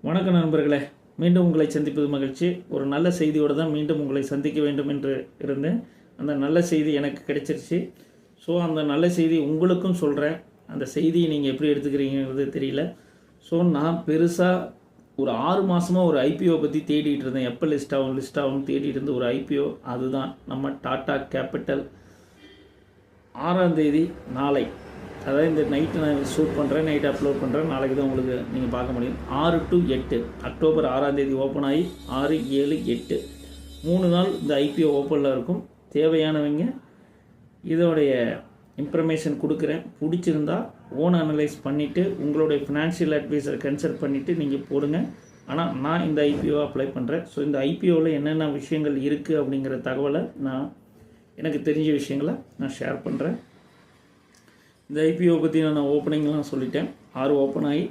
வணக்கம் நண்பர்களே, மீண்டும் உங்களை சந்திப்பது மகிழ்ச்சி. ஒரு நல்ல செய்தியோடு தான் மீண்டும் உங்களை சந்திக்க வேண்டும் என்று இருந்தேன். அந்த நல்ல செய்தி எனக்கு கிடைச்சிருச்சு. ஸோ அந்த நல்ல செய்தி உங்களுக்கும் சொல்கிறேன். அந்த செய்தியை நீங்கள் எப்படி எடுத்துக்கிறீங்கிறது தெரியல. ஸோ நான் பெருசாக ஒரு 6 மாதமாக ஒரு ஐபிஓ பற்றி தேடிட்டு இருந்தேன். எப்போ லிஸ்ட் ஆகும் தேடிட்டு இருந்த ஒரு ஐபிஓ அதுதான் நம்ம டாடா கேபிட்டல். 6ஆம் தேதி நாளை, அதாவது இந்த நைட்டு நான் ஷூட் பண்ணுறேன், நைட்டு அப்லோட் பண்ணுறேன். நாளைக்கு தான் உங்களுக்கு நீங்கள் பார்க்க முடியும். 6 to 8 அக்டோபர் 6ஆம் தேதி ஓப்பன் ஆகி 6, 7, 8 3 நாள் இந்த ஐபிஓ ஓப்பனில் இருக்கும். தேவையானவங்க இதோடைய இன்ஃபர்மேஷன் கொடுக்குறேன். பிடிச்சிருந்தா ஓன் அனலைஸ் பண்ணிவிட்டு உங்களுடைய ஃபினான்ஷியல் அட்வைஸரை கன்சல்ட் பண்ணிவிட்டு நீங்கள் போடுங்க. ஆனால் நான் இந்த ஐபிஓ அப்ளை பண்ணுறேன். ஸோ இந்த ஐபிஓவில் என்னென்ன விஷயங்கள் இருக்குது அப்படிங்கிற தகவலை எனக்கு தெரிஞ்ச விஷயங்களை நான் ஷேர் பண்ணுறேன். இந்த ஐபிஓ பற்றி நான் ஓப்பனிங்லாம் சொல்லிட்டேன். 6 ஓப்பன் ஆகி